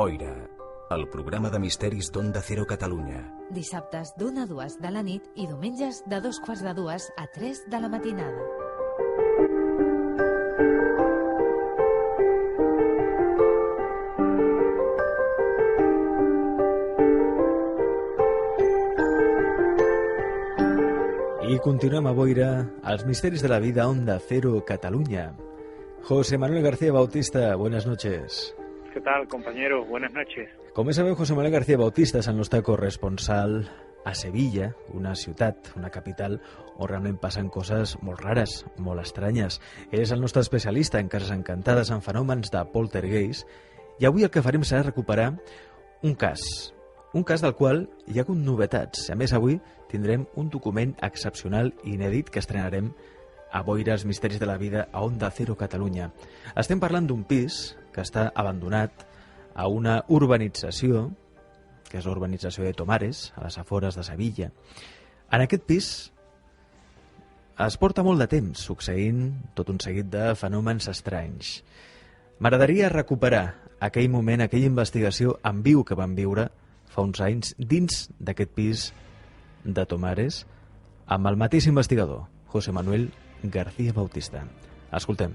Boira, el programa de misteris d'Onda Cero Catalunya. Dissabtes d'1 a 2 de la nit i diumenges de 2:15 a 3 de la matinada. I continuem a Boira, els misteris de la vida, Onda Cero Cataluña. José Manuel García Bautista, buenas noches. ¿Qué tal, compañero? Buenas noches. Com bé sabeu, José Manuel García Bautista és el nostre corresponsal a Sevilla, una ciutat, una capital, on realment passen coses molt rares, molt estranyes. Ell és el nostre especialista en cases encantades, en fenòmens de poltergeist, i avui el que farem serà recuperar un cas del qual hi ha hagut novetats. A més, avui tindrem un document excepcional i inèdit que estrenarem a Boira, els misteris de la vida, a Onda Cero Catalunya. Estem parlant d'un pis que està abandonat a una urbanització, que és l'urbanització de Tomares, a les afores de Sevilla. En aquest pis es porta molt de temps succeint tot un seguit de fenòmens estranys. M'agradaria recuperar aquell moment, aquella investigació en viu que vam viure fa uns anys dins d'aquest pis de Tomares amb el mateix investigador, José Manuel García Bautista. Escoltem.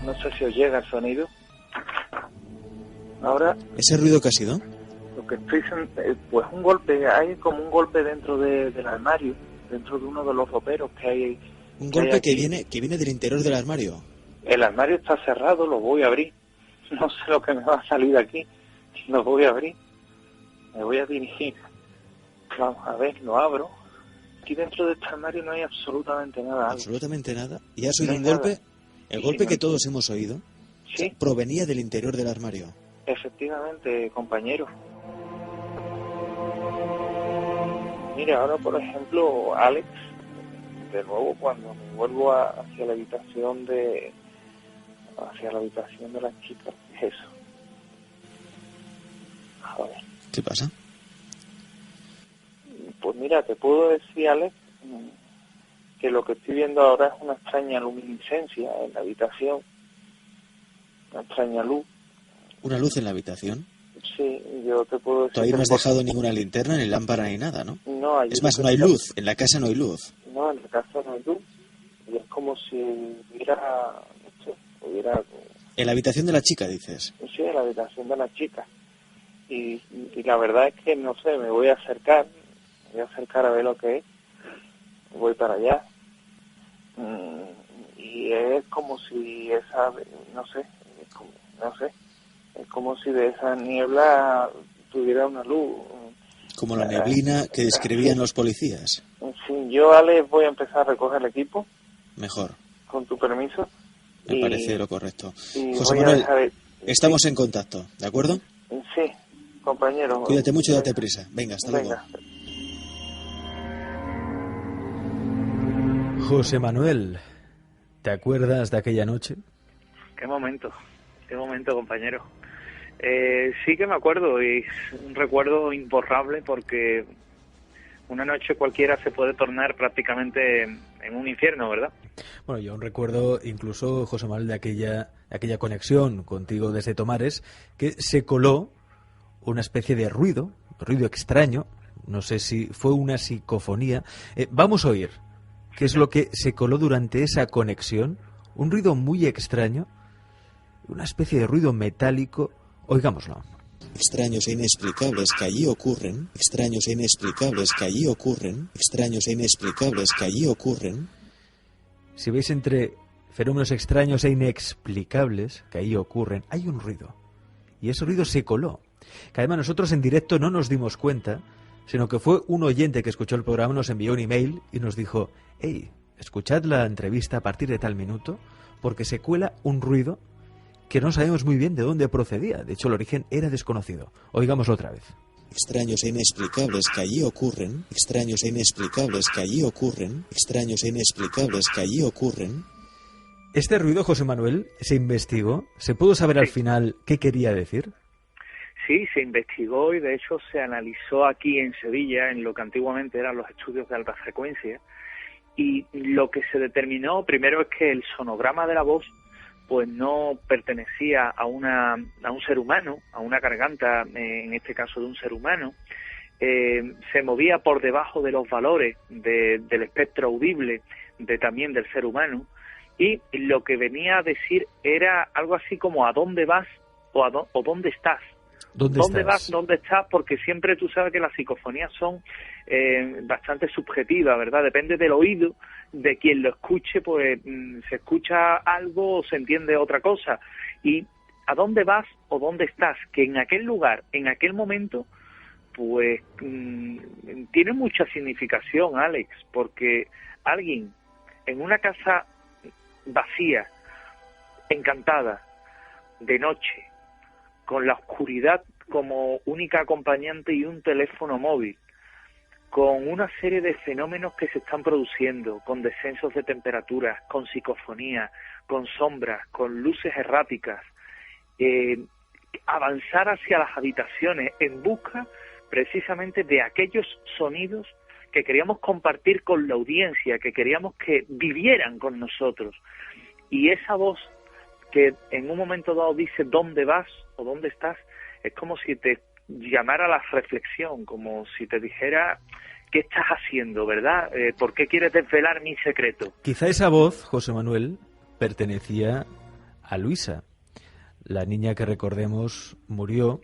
No sé si os llega el sonido. Ahora, ¿Ese ruido que ha sido? lo que estoy pues un golpe, hay como un golpe dentro del armario, dentro de uno de los roperos que hay. Un que hay golpe aquí. que viene del interior del armario. El armario está cerrado, lo voy a abrir. No sé lo que me va a salir de aquí. Lo voy a abrir. Me voy a dirigir. Vamos a ver, lo abro. Aquí dentro de este armario no hay absolutamente nada. Absolutamente nada. ¿Y has oído No hay un golpe? nada. El Sí, golpe no que hay- todos hemos oído Sí, provenía del interior del armario. efectivamente, compañero. Mira, ahora por ejemplo, Alex, de nuevo cuando me vuelvo hacia la habitación de las chicas, es eso. Joder. ¿Qué pasa? Pues mira, te puedo decir, Alex, que lo que estoy viendo ahora es una extraña luminiscencia en la habitación, una extraña luz. Una luz en la habitación. Sí, yo te puedo decir. Todavía no has que- dejado ninguna linterna, ni lámpara, ni nada, ¿no? No, allí Es más, lo no que hay está- luz. En la casa no hay luz. No, en la casa no hay luz. Y es como si hubiera, no sé, En la habitación de la chica, dices. sí, en la habitación de la chica. Y la verdad es que, no sé, me voy a acercar a ver lo que es. Voy para allá. Y es como si no sé, es como si de esa niebla tuviera una luz. Como la neblina que describían los policías. En fin, yo, Alex, voy a empezar a recoger el equipo, Mejor. con tu permiso. Me Y- parece lo correcto. y José voy a Manuel, dejar estamos en contacto, ¿de acuerdo? Sí, compañero. Cuídate mucho y date prisa. Venga, hasta luego. Venga. José Manuel, ¿te acuerdas de aquella noche? Qué momento, compañero. Sí que me acuerdo, y es un recuerdo imborrable porque una noche cualquiera se puede tornar prácticamente en un infierno, ¿verdad? Bueno, yo aún recuerdo incluso, José Manuel, de aquella conexión contigo desde Tomares, que se coló una especie de ruido extraño, no sé si fue una psicofonía. Vamos a oír qué es lo que se coló durante esa conexión, un ruido muy extraño, una especie de ruido metálico. Oigámoslo. Extraños e inexplicables que allí ocurren. Extraños e inexplicables que allí ocurren. Extraños e inexplicables que allí ocurren. Si veis entre fenómenos extraños e inexplicables que ahí ocurren, hay un ruido. Y ese ruido se coló. Que además nosotros en directo no nos dimos cuenta, sino que fue un oyente que escuchó el programa, nos envió un email y nos dijo: hey, escuchad la entrevista a partir de tal minuto, porque se cuela un ruido que no sabemos muy bien de dónde procedía. De hecho, el origen era desconocido. Oigámoslo otra vez. Extraños e inexplicables que allí ocurren. Extraños e inexplicables que allí ocurren. Extraños e inexplicables que allí ocurren. Este ruido, José Manuel, se investigó. ¿Se pudo saber al final qué quería decir? Sí, se investigó y de hecho se analizó aquí en Sevilla, en lo que antiguamente eran los estudios de alta frecuencia, y lo que se determinó primero es que el sonograma de la voz pues no pertenecía a un ser humano, a una garganta, en este caso de un ser humano. Se movía por debajo de los valores del espectro audible también del ser humano, y lo que venía a decir era algo así como ¿a dónde vas? o ¿dónde estás? ¿Dónde vas? ¿Dónde estás? Porque siempre tú sabes que las psicofonías son bastante subjetivas, ¿verdad? Depende del oído de quien lo escuche, pues se escucha algo o se entiende otra cosa. Y ¿a dónde vas o dónde estás? Que en aquel lugar, en aquel momento, pues tiene mucha significación, Alex, porque alguien en una casa vacía, encantada, de noche, con la oscuridad como única acompañante y un teléfono móvil, con una serie de fenómenos que se están produciendo, con descensos de temperaturas, con psicofonía, con sombras, con luces erráticas, avanzar hacia las habitaciones en busca precisamente de aquellos sonidos que queríamos compartir con la audiencia, que queríamos que vivieran con nosotros. Y esa voz que en un momento dado dice ¿dónde vas o dónde estás? Es como si te llamara a la reflexión, como si te dijera ¿qué estás haciendo, verdad? ¿Por qué quieres desvelar mi secreto? Quizá esa voz, José Manuel, pertenecía a Luisa, la niña que, recordemos, murió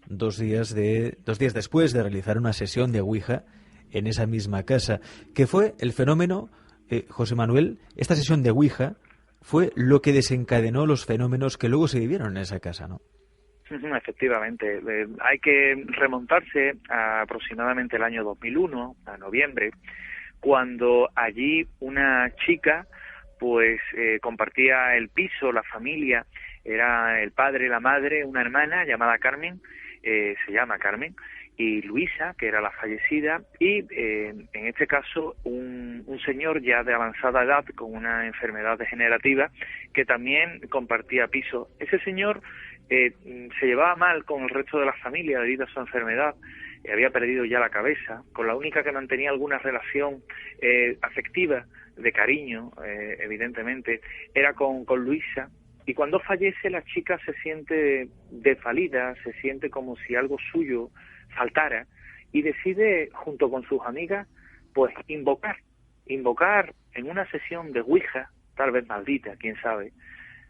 2 días después de realizar una sesión de Ouija en esa misma casa, que fue el fenómeno, José Manuel, esta sesión de Ouija fue lo que desencadenó los fenómenos que luego se vivieron en esa casa, ¿no? Efectivamente, hay que remontarse a aproximadamente el año 2001, a noviembre, cuando allí una chica pues compartía el piso, la familia, era el padre, la madre, una hermana llamada Carmen, se llama Carmen, y Luisa, que era la fallecida, y en este caso un señor ya de avanzada edad con una enfermedad degenerativa que también compartía piso. Ese señor se llevaba mal con el resto de la familia debido a su enfermedad, había perdido ya la cabeza, con la única que mantenía alguna relación afectiva, de cariño, evidentemente, era con Luisa. Y cuando fallece la chica se siente desvalida, se siente como si algo suyo faltara, y decide, junto con sus amigas, pues invocar en una sesión de Ouija, tal vez maldita, quién sabe,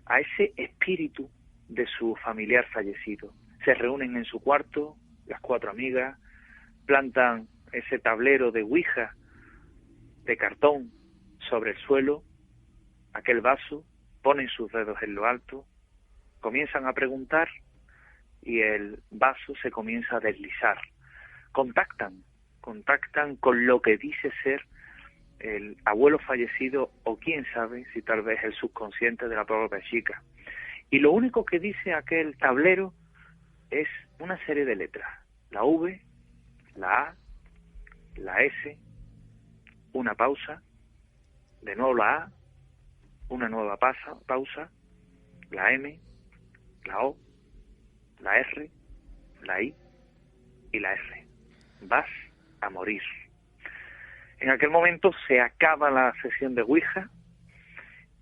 a ese espíritu de su familiar fallecido. Se reúnen en su cuarto, las 4 amigas, plantan ese tablero de Ouija, de cartón, sobre el suelo, aquel vaso, ponen sus dedos en lo alto, comienzan a preguntar y el vaso se comienza a deslizar. Contactan con lo que dice ser el abuelo fallecido, o quién sabe si tal vez el subconsciente de la propia chica. Y lo único que dice aquel tablero es una serie de letras: la V, la A, la S, una pausa, de nuevo la A, una nueva pausa, la M, la O, la R, la I y la R. Vas a morir. En aquel momento se acaba la sesión de Ouija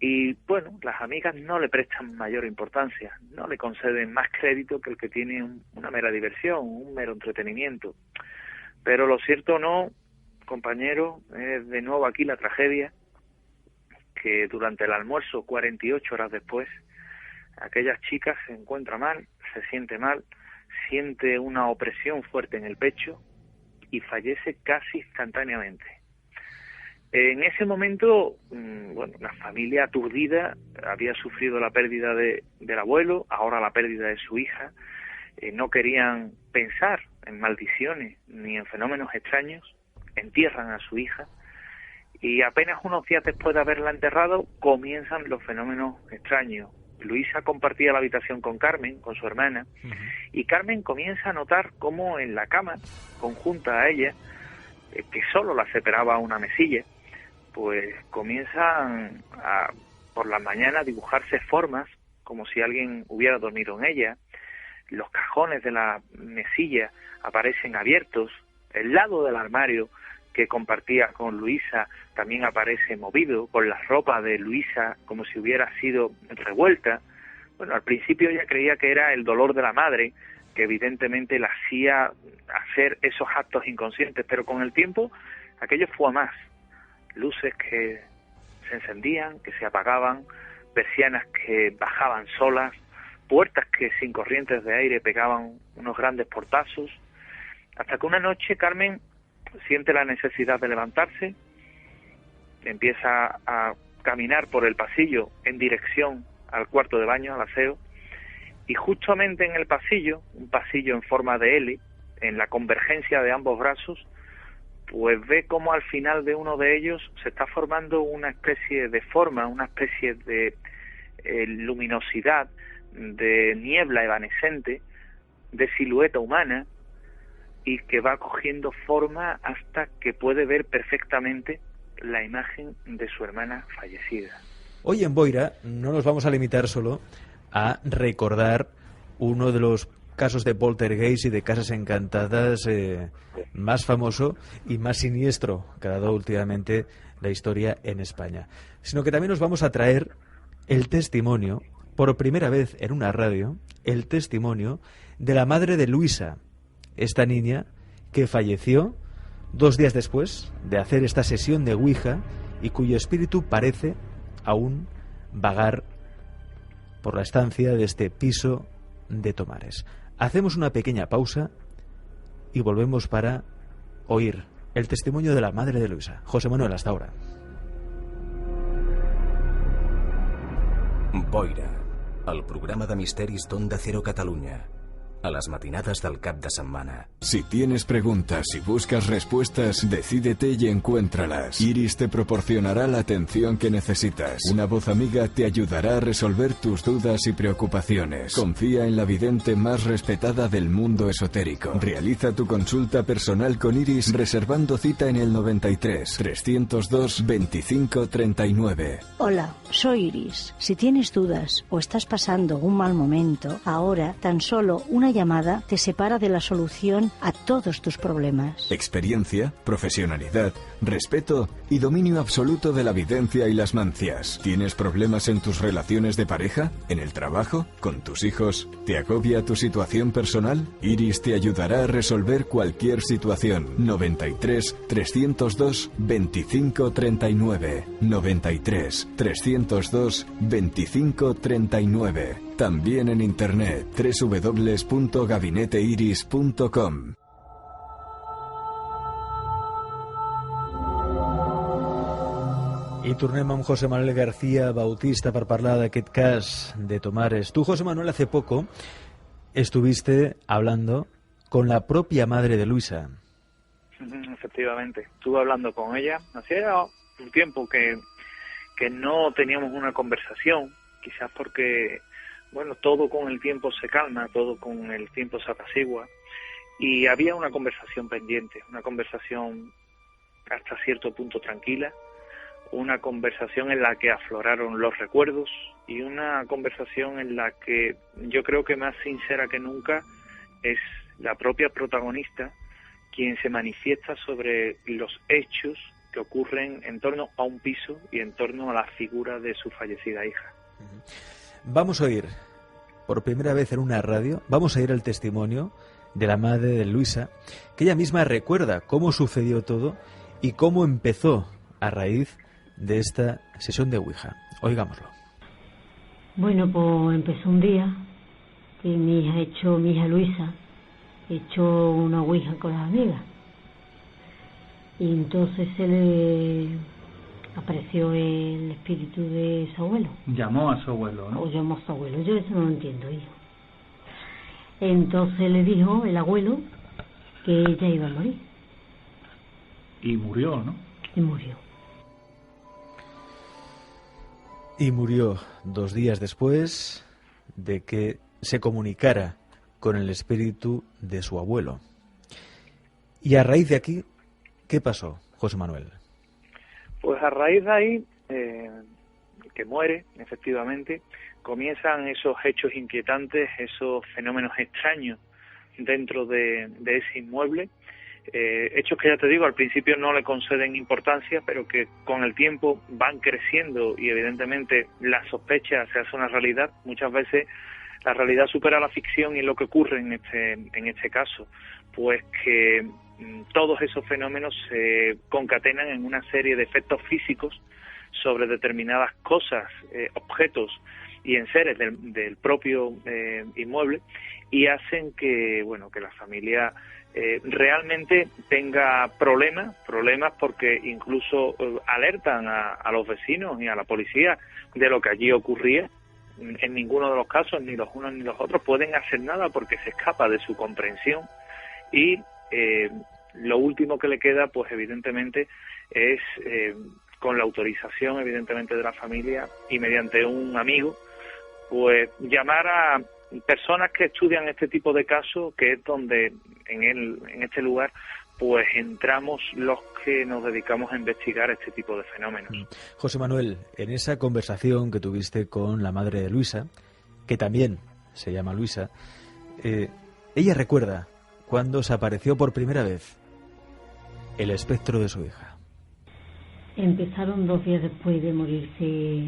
y, bueno, las amigas no le prestan mayor importancia, no le conceden más crédito que el que tiene una mera diversión, un mero entretenimiento. Pero lo cierto no, compañero, es de nuevo aquí la tragedia, que durante el almuerzo, 48 horas después, aquella chica se encuentra mal, se siente mal, siente una opresión fuerte en el pecho y fallece casi instantáneamente. En ese momento, bueno, la familia aturdida había sufrido la pérdida del abuelo, ahora la pérdida de su hija. No querían pensar en maldiciones ni en fenómenos extraños, entierran a su hija y apenas unos días después de haberla enterrado comienzan los fenómenos extraños. Luisa compartía la habitación con Carmen, con su hermana, y Carmen comienza a notar cómo en la cama, conjunta a ella, que solo la separaba una mesilla, pues comienzan por las mañanas a dibujarse formas, como si alguien hubiera dormido en ella. los cajones de la mesilla aparecen abiertos, el lado del armario que compartía con Luisa también aparece movido, con la ropa de Luisa como si hubiera sido revuelta. Bueno, al principio ella creía que era el dolor de la madre, que evidentemente la hacía hacer esos actos inconscientes, pero con el tiempo aquello fue a más. Luces que se encendían, que se apagaban, persianas que bajaban solas, puertas que sin corrientes de aire pegaban unos grandes portazos, hasta que una noche Carmen siente la necesidad de levantarse, empieza a caminar por el pasillo en dirección al cuarto de baño, al aseo, y justamente en el pasillo, un pasillo en forma de L, en la convergencia de ambos brazos, pues ve como al final de uno de ellos se está formando una especie de forma, una especie de luminosidad, de niebla evanescente, de silueta humana, y que va cogiendo forma hasta que puede ver perfectamente la imagen de su hermana fallecida. Hoy en Boira no nos vamos a limitar solo a recordar uno de los casos de poltergeist y de casas encantadas más famoso y más siniestro que ha dado últimamente la historia en España, sino que también nos vamos a traer el testimonio, por primera vez en una radio, el testimonio de la madre de Luisa, esta niña que falleció 2 días después de hacer esta sesión de Ouija y cuyo espíritu parece aún vagar por la estancia de este piso de Tomares. Hacemos una pequeña pausa y volvemos para oír el testimonio de la madre de Luisa. José Manuel, hasta ahora. Boira, el programa de misteris d'Onda Cero Catalunya. A las matinades del cap de setmana. Si tienes preguntas y buscas respuestas, decídete y encuéntralas. Iris te proporcionará la atención que necesitas. Una voz amiga te ayudará a resolver tus dudas y preocupaciones. Confía en la vidente más respetada del mundo esotérico. Realiza tu consulta personal con Iris reservando cita en el 93 302 25 39. Hola, soy Iris. Si tienes dudas o estás pasando un mal momento, ahora tan solo una llamada te separa de la solución a todos tus problemas. Experiencia, profesionalidad, respeto y dominio absoluto de la videncia y las mancias. ¿Tienes problemas en tus relaciones de pareja? ¿En el trabajo? ¿Con tus hijos? ¿Te agobia tu situación personal? Iris te ayudará a resolver cualquier situación. 93 302 25 39. 93 302 25 39. También en internet www.gabineteiris.com. I tornem amb José Manuel García Bautista per parlar d'aquest cas de Tomares. Tú, José Manuel, hace poco estuviste hablando con la propia madre de Luisa. Efectivamente, estuve hablando con ella. Hacía un tiempo que no teníamos una conversación, quizás porque, bueno, todo con el tiempo se calma, todo con el tiempo se apacigua, y había una conversación pendiente, una conversación hasta cierto punto tranquila, una conversación en la que afloraron los recuerdos y una conversación en la que yo creo que más sincera que nunca es la propia protagonista quien se manifiesta sobre los hechos que ocurren en torno a un piso y en torno a la figura de su fallecida hija. Vamos a oír, por primera vez en una radio, vamos a oír el testimonio de la madre de Luisa, que ella misma recuerda cómo sucedió todo y cómo empezó a raíz de esta sesión de Ouija. Oigámoslo. Bueno, pues empezó un día que mi hija Luisa echó una Ouija con las amigas, y entonces se le apareció el espíritu de su abuelo. Llamó a su abuelo, ¿no? O llamó a su abuelo, yo eso no lo entiendo, hijo. Entonces le dijo el abuelo que ella iba a morir. Y murió, ¿no? Y murió. Y murió 2 días después de que se comunicara con el espíritu de su abuelo. Y a raíz de aquí, ¿qué pasó, José Manuel? Pues a raíz de ahí, que muere, efectivamente, comienzan esos hechos inquietantes, esos fenómenos extraños dentro de ese inmueble, hechos que ya te digo, al principio no le conceden importancia, pero que con el tiempo van creciendo y evidentemente la sospecha se hace una realidad. Muchas veces la realidad supera la ficción, y lo que ocurre en este caso, pues que todos esos fenómenos se concatenan en una serie de efectos físicos sobre determinadas cosas, objetos y enseres del propio inmueble, y hacen que, bueno, que la familia realmente tenga problemas porque incluso alertan a los vecinos y a la policía de lo que allí ocurría. En ninguno de los casos, ni los unos ni los otros, pueden hacer nada porque se escapa de su comprensión, y lo último que le queda, pues evidentemente, es con la autorización evidentemente de la familia y mediante un amigo, pues llamar a personas que estudian este tipo de casos, que es donde en este lugar pues entramos los que nos dedicamos a investigar este tipo de fenómenos. José Manuel, en esa conversación que tuviste con la madre de Luisa, que también se llama Luisa, ella recuerda cuando se apareció por primera vez el espectro de su hija. Empezaron 2 días después de morirse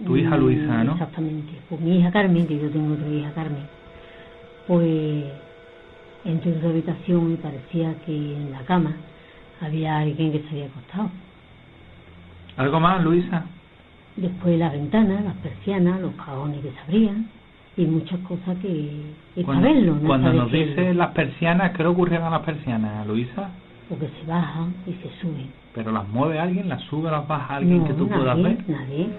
tu hija Luisa, ¿no? Exactamente. Pues mi hija Carmen, que yo tengo otra hija Carmen, pues entré en su habitación y parecía que en la cama había alguien que se había acostado. ¿Algo más, Luisa? Después las ventanas, las persianas, los cajones que se abrían y muchas cosas que saberlo, ¿no? Cuando nos dice las persianas, ¿qué le ocurre a las persianas, Luisa? Porque se bajan y se suben. ¿Pero las mueve alguien? ¿Las sube, las baja alguien que tú puedas ver? Nadie.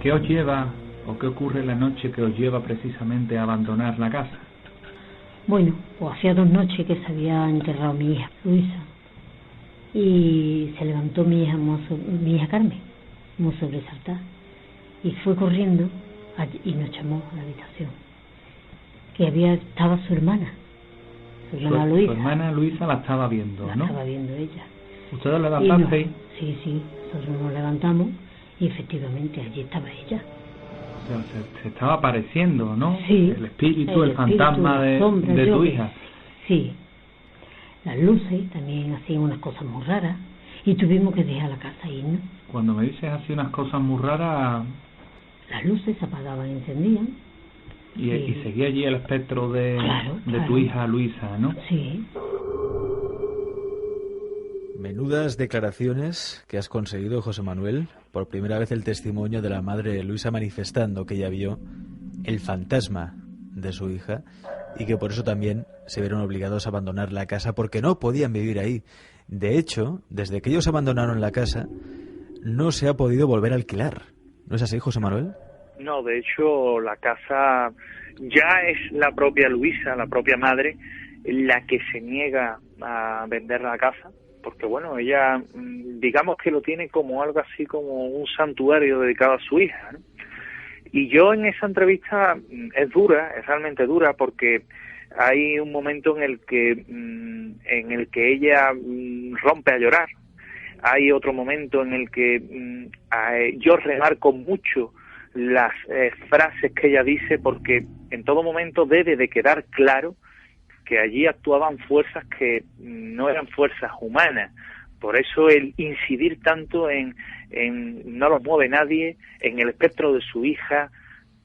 ¿Qué os lleva o qué ocurre la noche que os lleva precisamente a abandonar la casa? Bueno, pues hacía 2 noches que se había enterrado mi hija Luisa, y se levantó mi hija Carmen, muy sobresaltada, y fue corriendo y nos llamó a la habitación, que estaba su hermana Luisa. Su hermana Luisa la estaba viendo, ¿no? La estaba viendo ella. ¿Ustedes levantasteis? Sí, nosotros nos levantamos y efectivamente allí estaba ella. O sea, se estaba apareciendo, ¿no? Sí. El espíritu, el fantasma de tu hija. Sí. Las luces también hacían unas cosas muy raras y tuvimos que dejar la casa ahí, ¿no? Cuando me dices así unas cosas muy raras... Las luces se apagaban y encendían. Y seguía allí el espectro de tu hija Luisa, ¿no? Sí. Menudas declaraciones que has conseguido, José Manuel. Por primera vez el testimonio de la madre de Luisa manifestando que ella vio el fantasma de su hija y que por eso también se vieron obligados a abandonar la casa porque no podían vivir ahí. De hecho, desde que ellos abandonaron la casa, no se ha podido volver a alquilar. ¿No es así, José Manuel? No, de hecho, la casa ya es la propia Luisa, la propia madre, la que se niega a vender la casa, porque bueno, ella digamos que lo tiene como algo así como un santuario dedicado a su hija, ¿no? Y yo en esa entrevista es realmente dura, porque hay un momento en el que ella rompe a llorar. Hay otro momento en el que yo remarco mucho las frases que ella dice, porque en todo momento debe de quedar claro que allí actuaban fuerzas que no eran fuerzas humanas. Por eso el incidir tanto en no los mueve nadie, en el espectro de su hija,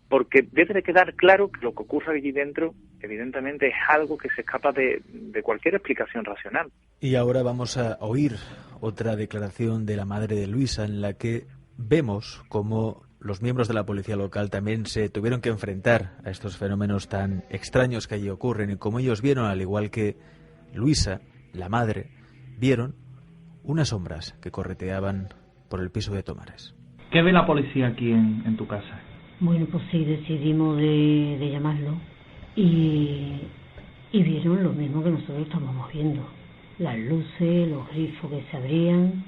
porque debe de quedar claro que lo que ocurre allí dentro, evidentemente, es algo que se escapa de cualquier explicación racional. Y ahora vamos a oír otra declaración de la madre de Luisa, en la que vemos cómo los miembros de la policía local también se tuvieron que enfrentar a estos fenómenos tan extraños que allí ocurren, y como ellos vieron, al igual que Luisa, la madre, vieron unas sombras que correteaban por el piso de Tomares. ¿Qué ve la policía aquí en tu casa? Bueno, pues sí, decidimos de llamarlo y vieron lo mismo que nosotros estábamos viendo. Las luces, los grifos que se abrían,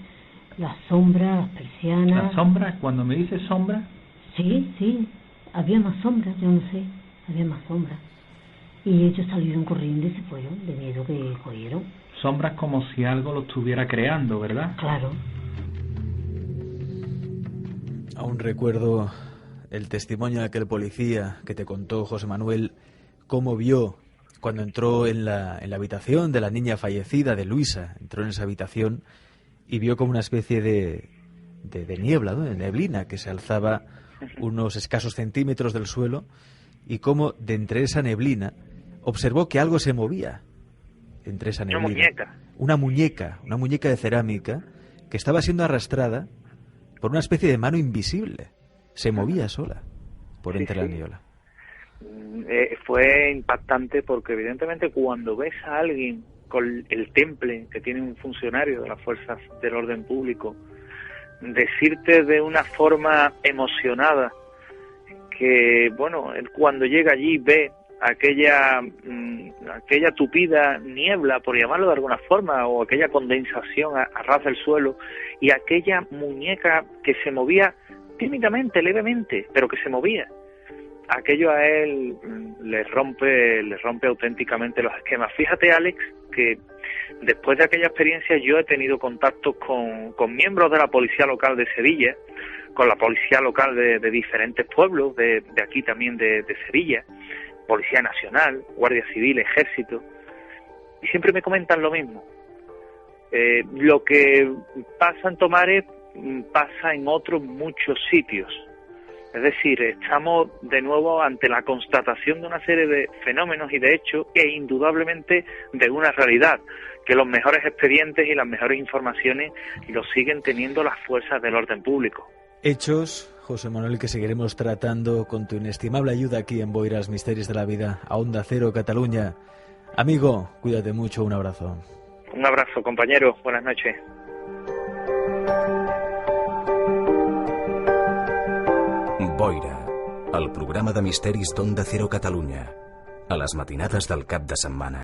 las sombras, las persianas. ¿Las sombras? Cuando me dices sombras... Sí, había más sombras, yo no sé, había más sombras. Y ellos salieron corriendo y se fueron, de miedo que cogieron. Sombras como si algo lo estuviera creando, ¿verdad? Claro. Aún recuerdo el testimonio de aquel policía que te contó, José Manuel, cómo vio cuando entró en la habitación de la niña fallecida, de Luisa. Entró en esa habitación y vio como una especie de niebla, ¿no? De neblina que se alzaba unos escasos centímetros del suelo, y cómo de entre esa neblina observó que algo se movía entre esa neblina. Una muñeca de cerámica que estaba siendo arrastrada por una especie de mano invisible. Se movía sola por entre la niebla. Fue impactante porque evidentemente cuando ves a alguien con el temple que tiene un funcionario de las fuerzas del orden público decirte de una forma emocionada que, bueno, él cuando llega allí ve aquella tupida niebla, por llamarlo de alguna forma, o aquella condensación a ras del suelo, y aquella muñeca que se movía tímidamente, levemente, pero que se movía. Aquello a él le rompe auténticamente los esquemas. Fíjate, Alex, que después de aquella experiencia yo he tenido contactos con miembros de la policía local de Sevilla, con la policía local de diferentes pueblos, de aquí también de Sevilla, Policía Nacional, Guardia Civil, Ejército, y siempre me comentan lo mismo. Lo que pasa en Tomares pasa en otros muchos sitios. Es decir, estamos de nuevo ante la constatación de una serie de fenómenos y de hechos e indudablemente de una realidad, que los mejores expedientes y las mejores informaciones los siguen teniendo las fuerzas del orden público. Hechos, José Manuel, que seguiremos tratando con tu inestimable ayuda aquí en Boiras Misterios de la Vida, a Onda Cero Cataluña. Amigo, cuídate mucho, un abrazo. Un abrazo, compañero, buenas noches. Boira, el programa de misteris d'Onda Cero Catalunya, a les matinades del cap de setmana.